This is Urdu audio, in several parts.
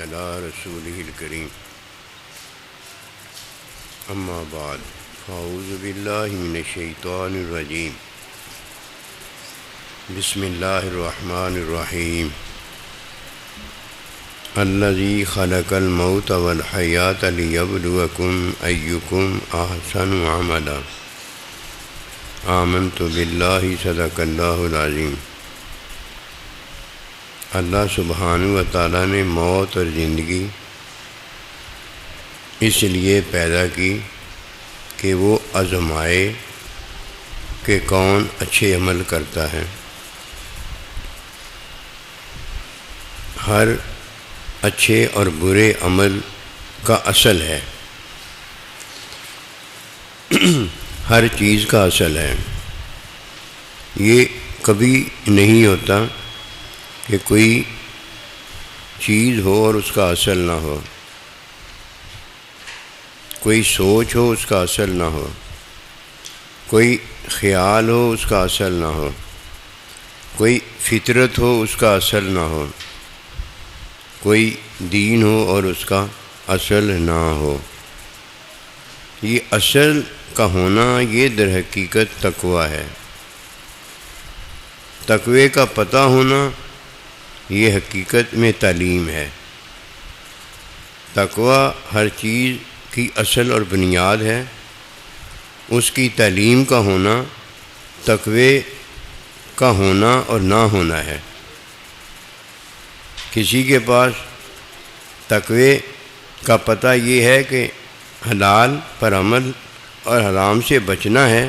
على رسوله الكريم أما بعد فأعوذ بالله من الشيطان الرجيم بسم الله الرحمن الرحيم الذي خلق الموت والحياة ليبلوكم أيكم أحسن عملا آمنت بالله صدق الله العظيم۔ اللہ سبحانہ و تعالیٰ نے موت اور زندگی اس لیے پیدا کی کہ وہ آزمائے کہ کون اچھے عمل کرتا ہے۔ ہر اچھے اور برے عمل کا اصل ہے، ہر چیز کا اصل ہے۔ یہ کبھی نہیں ہوتا کہ کوئی چیز ہو اور اس کا اصل نہ ہو، کوئی سوچ ہو اس کا اصل نہ ہو، کوئی خیال ہو اس کا اصل نہ ہو، کوئی فطرت ہو اس کا اصل نہ ہو، کوئی دین ہو اور اس کا اصل نہ ہو۔ یہ اصل کا ہونا یہ در حقیقت تقویٰ ہے۔ تقوی کا پتہ ہونا یہ حقیقت میں تعلیم ہے۔ تقوی ہر چیز کی اصل اور بنیاد ہے، اس کی تعلیم کا ہونا تقوی کا ہونا اور نہ ہونا ہے۔ کسی کے پاس تقوی کا پتہ یہ ہے کہ حلال پر عمل اور حرام سے بچنا ہے،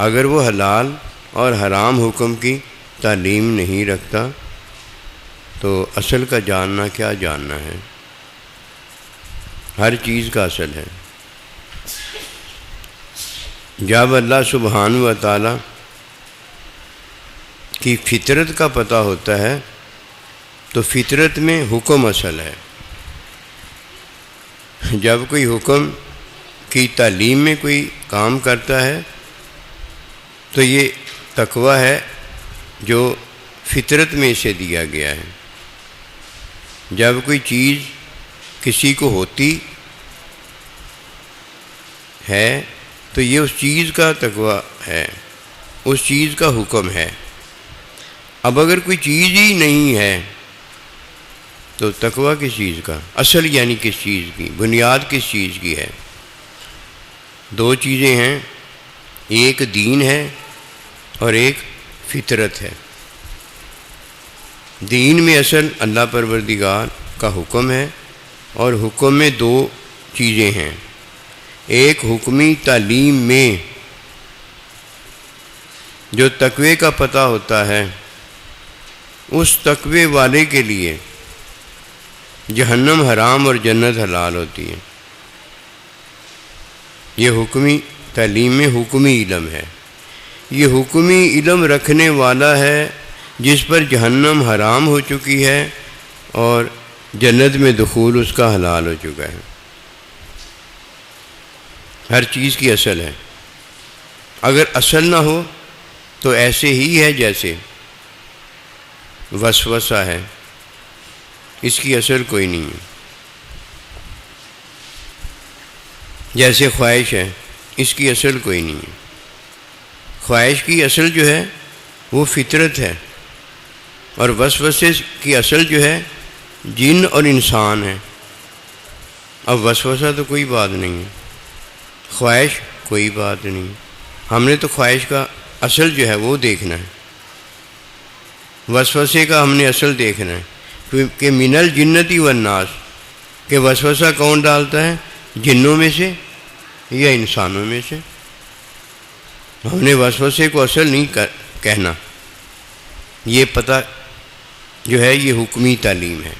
اگر وہ حلال اور حرام حکم کی تعلیم نہیں رکھتا تو اصل کا جاننا کیا جاننا ہے؟ ہر چیز کا اصل ہے۔ جب اللہ سبحانہ و تعالیٰ کی فطرت کا پتہ ہوتا ہے تو فطرت میں حکم اصل ہے۔ جب کوئی حکم کی تعلیم میں کوئی کام کرتا ہے تو یہ تقویٰ ہے جو فطرت میں اسے دیا گیا ہے۔ جب کوئی چیز کسی کو ہوتی ہے تو یہ اس چیز کا تقویٰ ہے، اس چیز کا حکم ہے۔ اب اگر کوئی چیز ہی نہیں ہے تو تقویٰ کس چیز کا، اصل یعنی کس چیز کی، بنیاد کس چیز کی ہے؟ دو چیزیں ہیں، ایک دین ہے اور ایک فطرت ہے۔ دین میں اصل اللہ پروردگار کا حکم ہے، اور حکم میں دو چیزیں ہیں۔ ایک حکمی تعلیم میں جو تقوی کا پتہ ہوتا ہے، اس تقوی والے کے لیے جہنم حرام اور جنت حلال ہوتی ہے۔ یہ حکمی تعلیم میں حکمی علم ہے۔ یہ حکمی علم رکھنے والا ہے جس پر جہنم حرام ہو چکی ہے اور جنت میں دخول اس کا حلال ہو چکا ہے۔ ہر چیز کی اصل ہے۔ اگر اصل نہ ہو تو ایسے ہی ہے جیسے وسوسہ ہے، اس کی اصل کوئی نہیں ہے۔ جیسے خواہش ہے، اس کی اصل کوئی نہیں ہے۔ خواہش کی اصل جو ہے وہ فطرت ہے، اور وسوسے کی اصل جو ہے جن اور انسان ہے۔ اب وسوسہ تو کوئی بات نہیں ہے، خواہش کوئی بات نہیں۔ ہم نے تو خواہش کا اصل جو ہے وہ دیکھنا ہے، وسوسے کا ہم نے اصل دیکھنا ہے کہ من الجنتی والناس، کہ وسوسہ کون ڈالتا ہے، جنوں میں سے یا انسانوں میں سے۔ ہم نے وسوسے کو اصل نہیں کہنا، یہ پتہ جو ہے یہ حکمی تعلیم ہے۔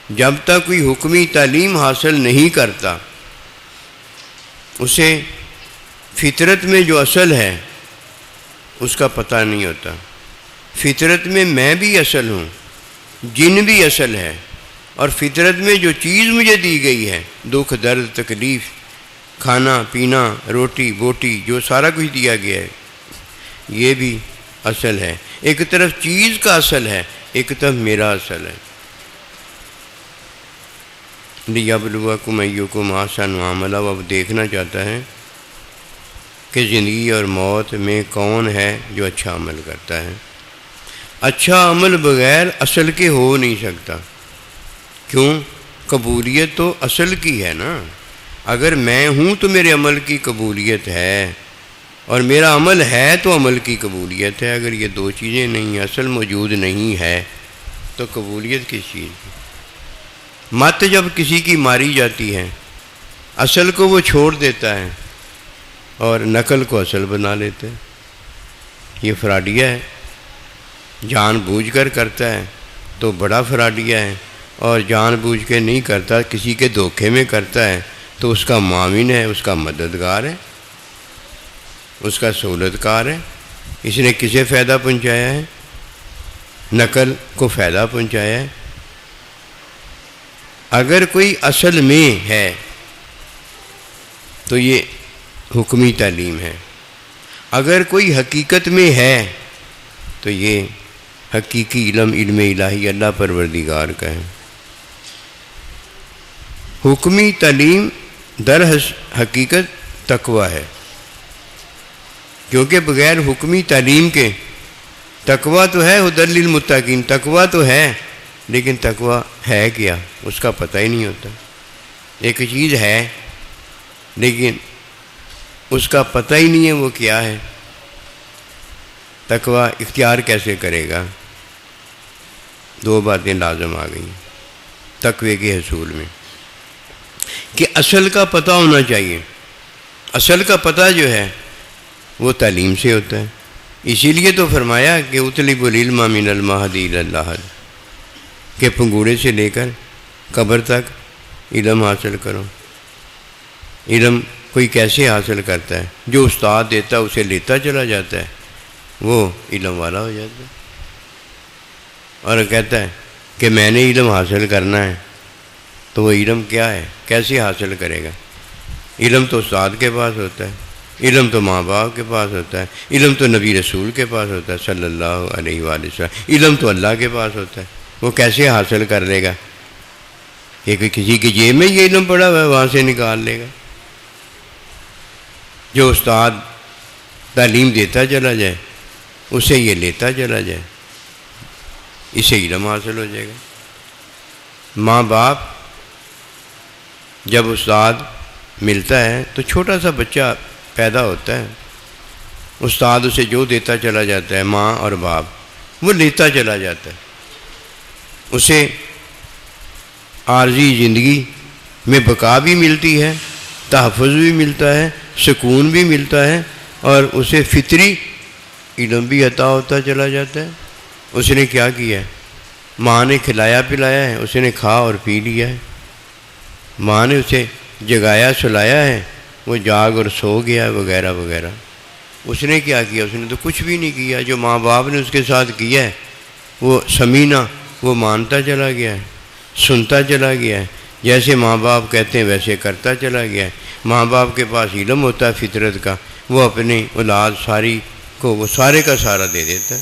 جب تک کوئی حکمی تعلیم حاصل نہیں کرتا اسے فطرت میں جو اصل ہے اس کا پتہ نہیں ہوتا۔ فطرت میں میں بھی اصل ہوں، جن بھی اصل ہے، اور فطرت میں جو چیز مجھے دی گئی ہے، دکھ درد تکلیف، کھانا پینا روٹی بوٹی، جو سارا کچھ دیا گیا ہے یہ بھی اصل ہے۔ ایک طرف چیز کا اصل ہے، ایک طرف میرا اصل ہے۔ لیبلوکم ایکم احسن عملا، وہ اب دیکھنا چاہتا ہے کہ زندگی اور موت میں کون ہے جو اچھا عمل کرتا ہے۔ اچھا عمل بغیر اصل کے ہو نہیں سکتا، کیوں؟ قبولیت تو اصل کی ہے نا۔ اگر میں ہوں تو میرے عمل کی قبولیت ہے، اور میرا عمل ہے تو عمل کی قبولیت ہے۔ اگر یہ دو چیزیں نہیں ہیں، اصل موجود نہیں ہے، تو قبولیت کس چیز کی؟ مت جب کسی کی ماری جاتی ہے، اصل کو وہ چھوڑ دیتا ہے اور نقل کو اصل بنا لیتا ہے۔ یہ فراڈیا ہے، جان بوجھ کر کرتا ہے تو بڑا فراڈیا ہے، اور جان بوجھ کے نہیں کرتا، کسی کے دھوکے میں کرتا ہے تو اس کا معاون ہے، اس کا مددگار ہے، اس کا سہولت کار ہے۔ اس نے کسے فائدہ پہنچایا ہے؟ نقل کو فائدہ پہنچایا ہے۔ اگر کوئی اصل میں ہے تو یہ حکمی تعلیم ہے، اگر کوئی حقیقت میں ہے تو یہ حقیقی علم، علم الہی اللہ پروردگار کا ہے۔ حکمی تعلیم در حقیقت تقویٰ ہے، کیونکہ بغیر حکمی تعلیم کے تقویٰ تو ہے، ھدی للمتقین، تقویٰ تو ہے، لیکن تقویٰ ہے کیا اس کا پتہ ہی نہیں ہوتا۔ ایک چیز ہے لیکن اس کا پتہ ہی نہیں ہے وہ کیا ہے، تقویٰ اختیار کیسے کرے گا؟ دو باتیں لازم آ گئیں تقوی کے حصول میں، کہ اصل کا پتہ ہونا چاہیے۔ اصل کا پتہ جو ہے وہ تعلیم سے ہوتا ہے۔ اسی لیے تو فرمایا کہ اطلب العلم من المہد الی اللحد، کہ پنگوڑے سے لے کر قبر تک علم حاصل کرو۔ علم کوئی کیسے حاصل کرتا ہے؟ جو استاد دیتا ہے اسے لیتا چلا جاتا ہے، وہ علم والا ہو جاتا ہے، اور کہتا ہے کہ میں نے علم حاصل کرنا ہے، تو وہ علم کیا ہے؟ کیسے حاصل کرے گا؟ علم تو استاد کے پاس ہوتا ہے، علم تو ماں باپ کے پاس ہوتا ہے، علم تو نبی رسول کے پاس ہوتا ہے صلی اللہ علیہ وآلہ وسلم، علم تو اللہ کے پاس ہوتا ہے۔ وہ کیسے حاصل کر لے گا؟ کہ کسی کی جیب میں یہ علم پڑا ہوا ہے وہاں سے نکال لے گا؟ جو استاد تعلیم دیتا چلا جائے اسے یہ لیتا چلا جائے، اسے علم حاصل ہو جائے گا۔ ماں باپ جب استاد ملتا ہے تو چھوٹا سا بچہ پیدا ہوتا ہے، استاد اسے جو دیتا چلا جاتا ہے، ماں اور باپ وہ لیتا چلا جاتا ہے، اسے عارضی زندگی میں بقا بھی ملتی ہے، تحفظ بھی ملتا ہے، سکون بھی ملتا ہے، اور اسے فطری علم بھی عطا ہوتا چلا جاتا ہے۔ اس نے کیا کیا ہے؟ ماں نے کھلایا پلایا ہے، اس نے کھا اور پی لیا ہے، ماں نے اسے جگایا سلایا ہے، وہ جاگ اور سو گیا وغیرہ وغیرہ۔ اس نے کیا کیا؟ اس نے تو کچھ بھی نہیں کیا۔ جو ماں باپ نے اس کے ساتھ کیا ہے وہ سمینا، وہ مانتا چلا گیا ہے، سنتا چلا گیا ہے، جیسے ماں باپ کہتے ہیں ویسے کرتا چلا گیا ہے۔ ماں باپ کے پاس علم ہوتا ہے فطرت کا، وہ اپنی اولاد ساری کو وہ سارے کا سارا دے دیتا ہے۔